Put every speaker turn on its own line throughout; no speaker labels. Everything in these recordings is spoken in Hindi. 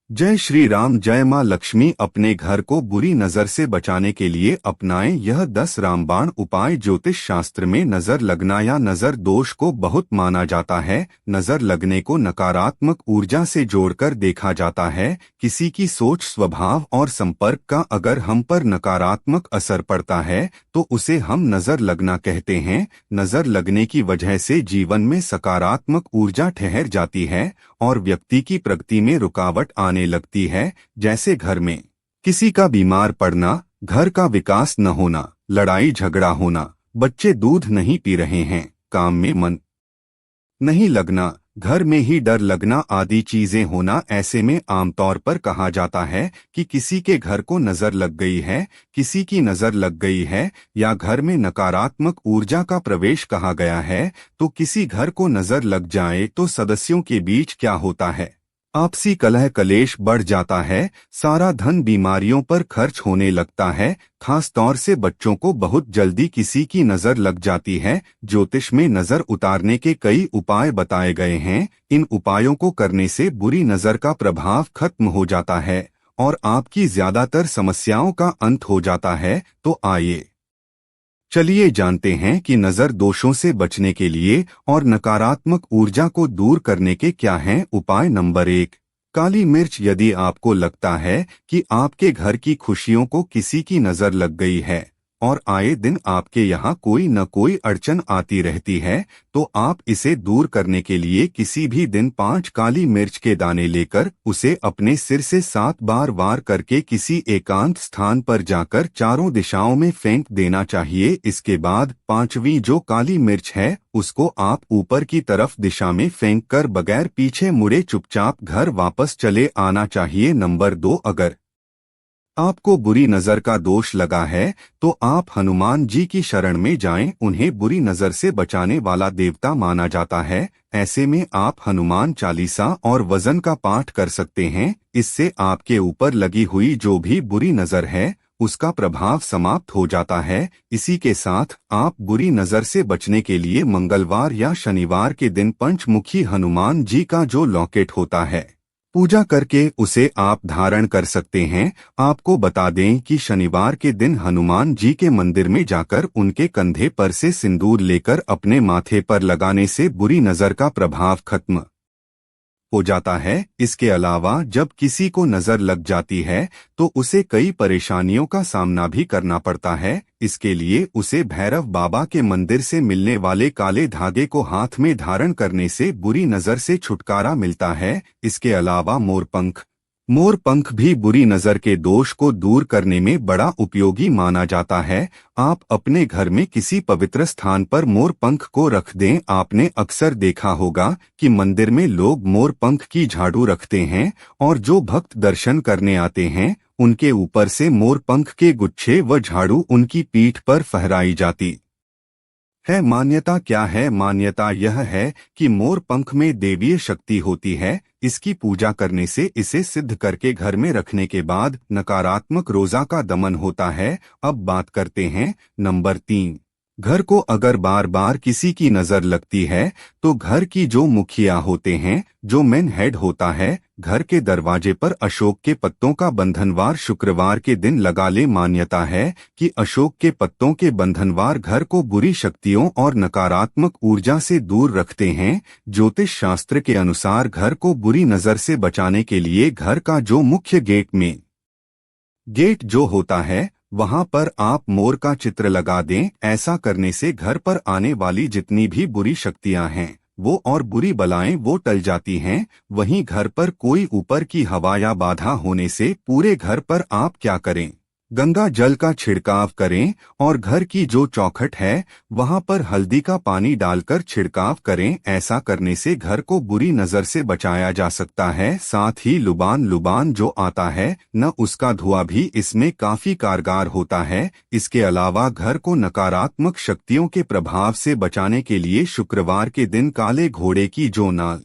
जय श्री राम। जय माँ लक्ष्मी। अपने घर को बुरी नजर से बचाने के लिए अपनाएं यह 10 रामबाण उपाय। ज्योतिष शास्त्र में नजर लगना या नजर दोष को बहुत माना जाता है। नजर लगने को नकारात्मक ऊर्जा से जोड़कर देखा जाता है। किसी की सोच, स्वभाव और संपर्क का अगर हम पर नकारात्मक असर पड़ता है तो उसे हम नजर लगना कहते हैं। नजर लगने की वजह से जीवन में सकारात्मक ऊर्जा ठहर जाती है और व्यक्ति की प्रगति में रुकावट आने लगती है। जैसे घर में किसी का बीमार पड़ना, घर का विकास न होना, लड़ाई झगड़ा होना, बच्चे दूध नहीं पी रहे हैं, काम में मन नहीं लगना, घर में ही डर लगना आदि चीजें होना। ऐसे में आमतौर पर कहा जाता है कि किसी के घर को नजर लग गई है, किसी की नजर लग गई है या घर में नकारात्मक ऊर्जा का प्रवेश कहा गया है। तो किसी घर को नजर लग जाए तो सदस्यों के बीच क्या होता है? आपसी कलह कलेश बढ़ जाता है, सारा धन बीमारियों पर खर्च होने लगता है। खास तौर से बच्चों को बहुत जल्दी किसी की नजर लग जाती है। ज्योतिष में नजर उतारने के कई उपाय बताए गए हैं। इन उपायों को करने से बुरी नजर का प्रभाव खत्म हो जाता है और आपकी ज्यादातर समस्याओं का अंत हो जाता है। तो आइए चलिए जानते हैं कि नजर दोषों से बचने के लिए और नकारात्मक ऊर्जा को दूर करने के क्या हैं उपाय। नंबर 1, काली मिर्च। यदि आपको लगता है कि आपके घर की खुशियों को किसी की नजर लग गई है और आए दिन आपके यहाँ कोई न कोई अड़चन आती रहती है, तो आप इसे दूर करने के लिए किसी भी दिन 5 काली मिर्च के दाने लेकर उसे अपने सिर से 7 बार वार करके किसी एकांत स्थान पर जाकर चारों दिशाओं में फेंक देना चाहिए। इसके बाद 5वीं जो काली मिर्च है उसको आप ऊपर की तरफ दिशा में फेंक कर बगैर पीछे मुड़े चुपचाप घर वापस चले आना चाहिए। नंबर 2, अगर आपको बुरी नजर का दोष लगा है तो आप हनुमान जी की शरण में जाएं। उन्हें बुरी नजर से बचाने वाला देवता माना जाता है। ऐसे में आप हनुमान चालीसा और वजन का पाठ कर सकते हैं। इससे आपके ऊपर लगी हुई जो भी बुरी नजर है उसका प्रभाव समाप्त हो जाता है। इसी के साथ आप बुरी नजर से बचने के लिए मंगलवार या शनिवार के दिन पंचमुखी हनुमान जी का जो लॉकेट होता है पूजा करके उसे आप धारण कर सकते हैं। आपको बता दें कि शनिवार के दिन हनुमान जी के मंदिर में जाकर उनके कंधे पर से सिंदूर लेकर अपने माथे पर लगाने से बुरी नजर का प्रभाव खत्म हो जाता है। इसके अलावा जब किसी को नजर लग जाती है तो उसे कई परेशानियों का सामना भी करना पड़ता है। इसके लिए उसे भैरव बाबा के मंदिर से मिलने वाले काले धागे को हाथ में धारण करने से बुरी नजर से छुटकारा मिलता है। इसके अलावा मोर पंख भी बुरी नजर के दोष को दूर करने में बड़ा उपयोगी माना जाता है। आप अपने घर में किसी पवित्र स्थान पर मोर पंख को रख दें। आपने अक्सर देखा होगा कि मंदिर में लोग मोर पंख की झाड़ू रखते हैं और जो भक्त दर्शन करने आते हैं उनके ऊपर से मोर पंख के गुच्छे व झाड़ू उनकी पीठ पर फहराई जाती है। मान्यता क्या है? मान्यता यह है कि मोर पंख में देवीय शक्ति होती है। इसकी पूजा करने से इसे सिद्ध करके घर में रखने के बाद नकारात्मक रोजा का दमन होता है। अब बात करते हैं नंबर 3, घर को अगर बार बार किसी की नजर लगती है तो घर की जो मुखिया होते हैं, जो मेन हेड होता है, घर के दरवाजे पर अशोक के पत्तों का बंधनवार शुक्रवार के दिन लगा ले। मान्यता है कि अशोक के पत्तों के बंधनवार घर को बुरी शक्तियों और नकारात्मक ऊर्जा से दूर रखते हैं। ज्योतिष शास्त्र के अनुसार घर को बुरी नजर से बचाने के लिए घर का जो मुख्य गेट जो होता है वहां पर आप मोर का चित्र लगा दें। ऐसा करने से घर पर आने वाली जितनी भी बुरी शक्तियां हैं वो और बुरी बलाएं वो टल जाती हैं। वहीं घर पर कोई ऊपर की हवा या बाधा होने से पूरे घर पर आप क्या करें? गंगा जल का छिड़काव करें और घर की जो चौखट है वहां पर हल्दी का पानी डालकर छिड़काव करें। ऐसा करने से घर को बुरी नजर से बचाया जा सकता है। साथ ही लुबान जो आता है न उसका धुआं भी इसमें काफी कारगर होता है। इसके अलावा घर को नकारात्मक शक्तियों के प्रभाव से बचाने के लिए शुक्रवार के दिन काले घोड़े की जो नाल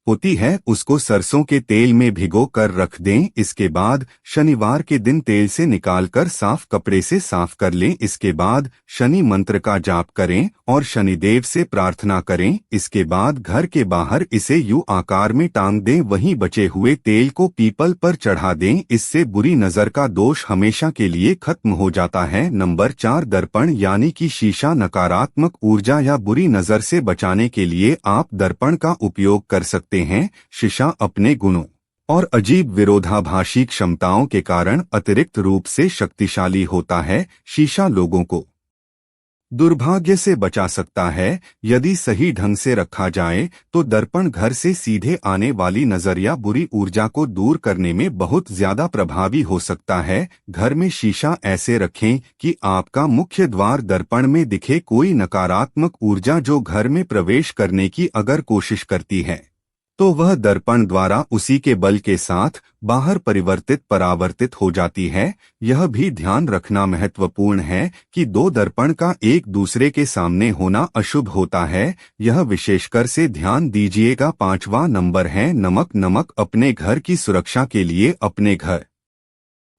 होती है उसको सरसों के तेल में भिगो कर रख दें। इसके बाद शनिवार के दिन तेल से निकालकर साफ कपड़े से साफ कर लें। इसके बाद शनि मंत्र का जाप करें और शनिदेव से प्रार्थना करें। इसके बाद घर के बाहर इसे यू आकार में टांग दें, वहीं बचे हुए तेल को पीपल पर चढ़ा दें। इससे बुरी नजर का दोष हमेशा के लिए खत्म हो जाता है। नंबर 4, दर्पण यानी कि शीशा। नकारात्मक ऊर्जा या बुरी नजर से बचाने के लिए आप दर्पण का उपयोग कर सकते हैं। शीशा अपने गुणों और अजीब विरोधाभासी क्षमताओं के कारण अतिरिक्त रूप से शक्तिशाली होता है। शीशा लोगों को दुर्भाग्य से बचा सकता है। यदि सही ढंग से रखा जाए तो दर्पण घर से सीधे आने वाली नजर या बुरी ऊर्जा को दूर करने में बहुत ज्यादा प्रभावी हो सकता है। घर में शीशा ऐसे रखें कि आपका मुख्य द्वार दर्पण में दिखे। कोई नकारात्मक ऊर्जा जो घर में प्रवेश करने की अगर कोशिश करती है तो वह दर्पण द्वारा उसी के बल के साथ बाहर परावर्तित हो जाती है। यह भी ध्यान रखना महत्वपूर्ण है कि दो दर्पण का एक दूसरे के सामने होना अशुभ होता है। यह विशेषकर से ध्यान दीजिएगा। 5वां नंबर है नमक। नमक अपने घर की सुरक्षा के लिए अपने घर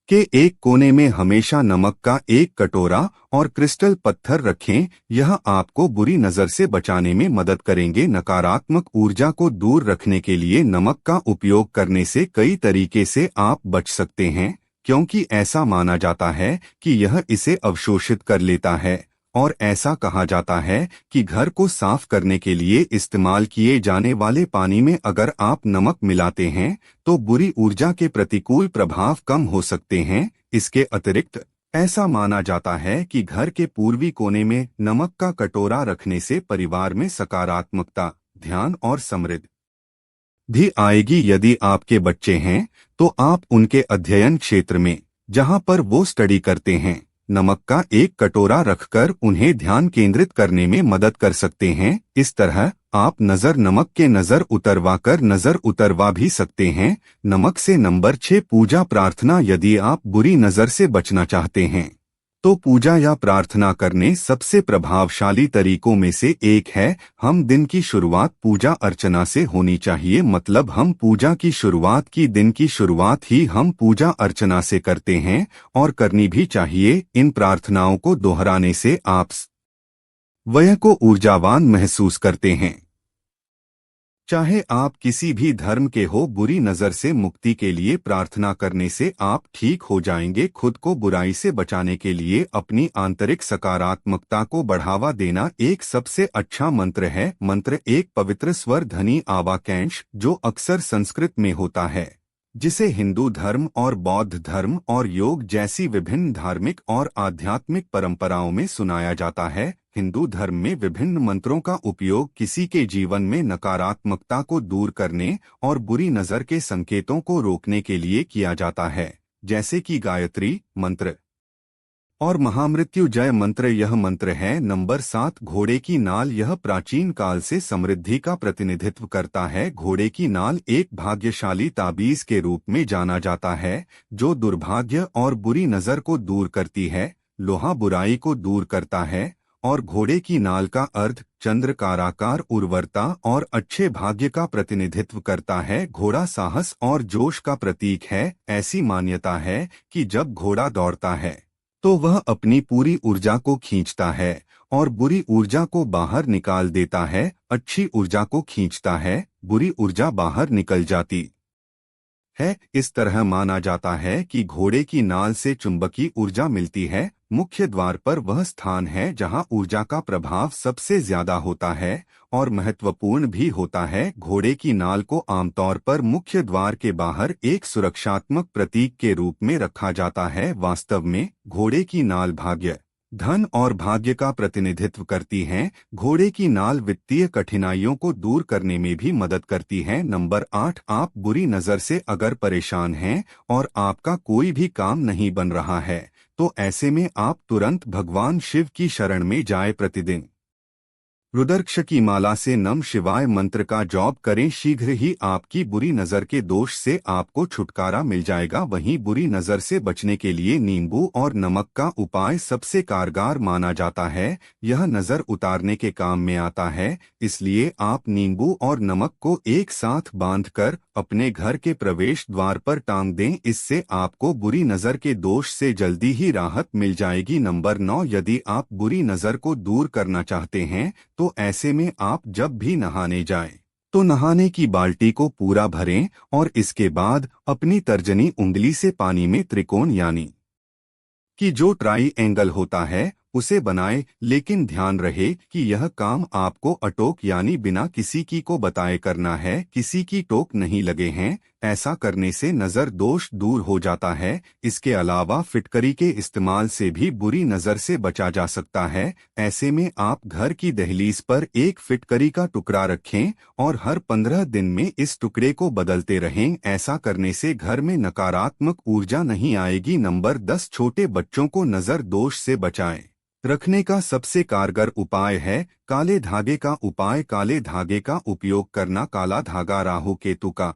के एक कोने में हमेशा नमक का एक कटोरा और क्रिस्टल पत्थर रखें। यह आपको बुरी नजर से बचाने में मदद करेंगे। नकारात्मक ऊर्जा को दूर रखने के लिए नमक का उपयोग करने से कई तरीके से आप बच सकते हैं, क्योंकि ऐसा माना जाता है कि यह इसे अवशोषित कर लेता है और ऐसा कहा जाता है कि घर को साफ करने के लिए इस्तेमाल किए जाने वाले पानी में अगर आप नमक मिलाते हैं तो बुरी ऊर्जा के प्रतिकूल प्रभाव कम हो सकते हैं। इसके अतिरिक्त ऐसा माना जाता है कि घर के पूर्वी कोने में नमक का कटोरा रखने से परिवार में सकारात्मकता, ध्यान और समृद्धि भी आएगी। यदि आपके बच्चे हैं तो आप उनके अध्ययन क्षेत्र में जहां पर वो स्टडी करते हैं नमक का एक कटोरा रखकर उन्हें ध्यान केंद्रित करने में मदद कर सकते हैं। इस तरह आप नमक के नजर उतरवा भी सकते हैं। नमक से नंबर 6, पूजा प्रार्थना। यदि आप बुरी नजर से बचना चाहते हैं तो पूजा या प्रार्थना करने सबसे प्रभावशाली तरीकों में से एक है। हम दिन की शुरुआत पूजा अर्चना से होनी चाहिए, मतलब हम पूजा की शुरुआत की दिन की शुरुआत ही हम पूजा अर्चना से करते हैं और करनी भी चाहिए। इन प्रार्थनाओं को दोहराने से आप स्वयं को ऊर्जावान महसूस करते हैं। चाहे आप किसी भी धर्म के हो, बुरी नजर से मुक्ति के लिए प्रार्थना करने से आप ठीक हो जाएंगे। खुद को बुराई से बचाने के लिए अपनी आंतरिक सकारात्मकता को बढ़ावा देना एक सबसे अच्छा मंत्र है। मंत्र 1, पवित्र स्वर ध्वनि आवाकेश, जो अक्सर संस्कृत में होता है, जिसे हिंदू धर्म और बौद्ध धर्म और योग जैसी विभिन्न धार्मिक और आध्यात्मिक परंपराओं में सुनाया जाता है। हिंदू धर्म में विभिन्न मंत्रों का उपयोग किसी के जीवन में नकारात्मकता को दूर करने और बुरी नजर के संकेतों को रोकने के लिए किया जाता है, जैसे कि गायत्री मंत्र और महामृत्युंजय मंत्र। यह मंत्र है। नंबर 7, घोड़े की नाल। यह प्राचीन काल से समृद्धि का प्रतिनिधित्व करता है। घोड़े की नाल एक भाग्यशाली ताबीज के रूप में जाना जाता है जो दुर्भाग्य और बुरी नजर को दूर करती है। लोहा बुराई को दूर करता है और घोड़े की नाल का अर्थ चंद्रकाराकार उर्वरता और अच्छे भाग्य का प्रतिनिधित्व करता है। घोड़ा साहस और जोश का प्रतीक है। ऐसी मान्यता है कि जब घोड़ा दौड़ता है तो वह अपनी पूरी ऊर्जा को खींचता है और बुरी ऊर्जा को बाहर निकाल देता है। अच्छी ऊर्जा को खींचता है, बुरी ऊर्जा बाहर निकल जाती है। इस तरह माना जाता है कि घोड़े की नाल से चुंबकीय ऊर्जा मिलती है। मुख्य द्वार पर वह स्थान है जहां ऊर्जा का प्रभाव सबसे ज्यादा होता है और महत्वपूर्ण भी होता है। घोड़े की नाल को आमतौर पर मुख्य द्वार के बाहर एक सुरक्षात्मक प्रतीक के रूप में रखा जाता है। वास्तव में घोड़े की नाल भाग्य, धन और भाग्य का प्रतिनिधित्व करती हैं। घोड़े की नाल वित्तीय कठिनाइयों को दूर करने में भी मदद करती है। नंबर 8, आप बुरी नजर से अगर परेशान हैं और आपका कोई भी काम नहीं बन रहा है तो ऐसे में आप तुरंत भगवान शिव की शरण में जाए। प्रतिदिन रुद्राक्ष की माला से नम शिवाय मंत्र का जॉब करें। शीघ्र ही आपकी बुरी नजर के दोष से आपको छुटकारा मिल जाएगा। वहीं बुरी नजर से बचने के लिए नींबू और नमक का उपाय सबसे कारगर माना जाता है। यह नजर उतारने के काम में आता है, इसलिए आप नींबू और नमक को एक साथ बांधकर अपने घर के प्रवेश द्वार पर टांग दें। इससे आपको बुरी नजर के दोष से जल्दी ही राहत मिल जाएगी। नंबर 9, यदि आप बुरी नजर को दूर करना चाहते हैं तो ऐसे में आप जब भी नहाने जाएं तो नहाने की बाल्टी को पूरा भरें और इसके बाद अपनी तर्जनी उंगली से पानी में त्रिकोण यानी कि जो ट्राई एंगल होता है उसे बनाए। लेकिन ध्यान रहे कि यह काम आपको अटोक यानी बिना किसी की को बताए करना है। किसी की टोक नहीं लगे हैं। ऐसा करने से नजर दोष दूर हो जाता है। इसके अलावा फिटकरी के इस्तेमाल से भी बुरी नजर से बचा जा सकता है। ऐसे में आप घर की दहलीज पर एक फिटकरी का टुकड़ा रखें और हर 15 दिन में इस टुकड़े को बदलते रहें। ऐसा करने से घर में नकारात्मक ऊर्जा नहीं आएगी। नंबर 10, छोटे बच्चों को नजर दोष से बचाएं रखने का सबसे कारगर उपाय है काले धागे का उपाय। काले धागे का उपयोग करना। काला धागा राहु केतु का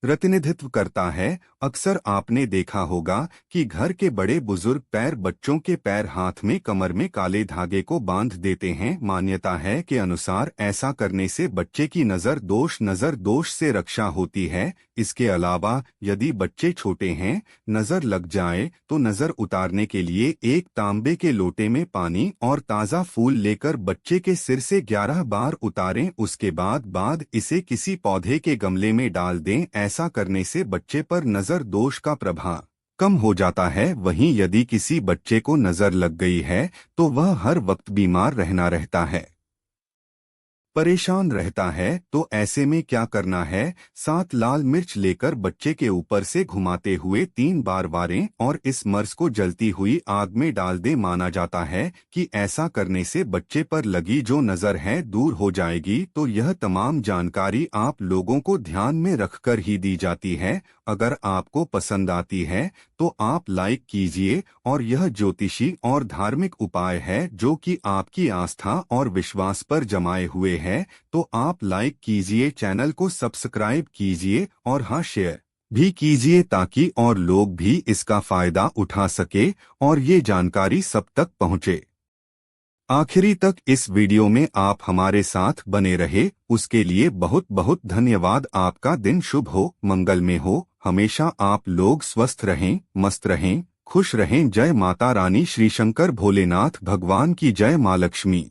प्रतिनिधित्व करता है। अक्सर आपने देखा होगा कि घर के बड़े बुजुर्ग पैर बच्चों के पैर हाथ में कमर में काले धागे को बांध देते हैं। मान्यता है के अनुसार ऐसा करने से बच्चे की नजर दोष से रक्षा होती है। इसके अलावा यदि बच्चे छोटे हैं, नजर लग जाए तो नजर उतारने के लिए एक तांबे के लोटे में पानी और ताज़ा फूल लेकर बच्चे के सिर से 11 बार उतारें। उसके बाद इसे किसी पौधे के गमले में डाल दें। ऐसा करने से बच्चे पर नजर दोष का प्रभाव कम हो जाता है। वहीं यदि किसी बच्चे को नजर लग गई है तो वह हर वक्त बीमार रहता है, परेशान रहता है। तो ऐसे में क्या करना है, 7 लाल मिर्च लेकर बच्चे के ऊपर से घुमाते हुए 3 बार वारें और इस मर्स को जलती हुई आग में डाल दे। माना जाता है कि ऐसा करने से बच्चे पर लगी जो नजर है दूर हो जाएगी। तो यह तमाम जानकारी आप लोगों को ध्यान में रखकर ही दी जाती है। अगर आपको पसंद आती है तो आप लाइक कीजिए। और यह ज्योतिषी और धार्मिक उपाय है जो कि आपकी आस्था और विश्वास पर जमाए हुए है। तो आप लाइक कीजिए, चैनल को सब्सक्राइब कीजिए और हाँ, शेयर भी कीजिए ताकि और लोग भी इसका फायदा उठा सके और ये जानकारी सब तक पहुँचे। आखिरी तक इस वीडियो में आप हमारे साथ बने रहे उसके लिए बहुत बहुत धन्यवाद। आपका दिन शुभ हो, मंगलमय हो। हमेशा आप लोग स्वस्थ रहें, मस्त रहें, खुश रहें। जय माता रानी, श्री शंकर भोलेनाथ भगवान की जय। माँ लक्ष्मी।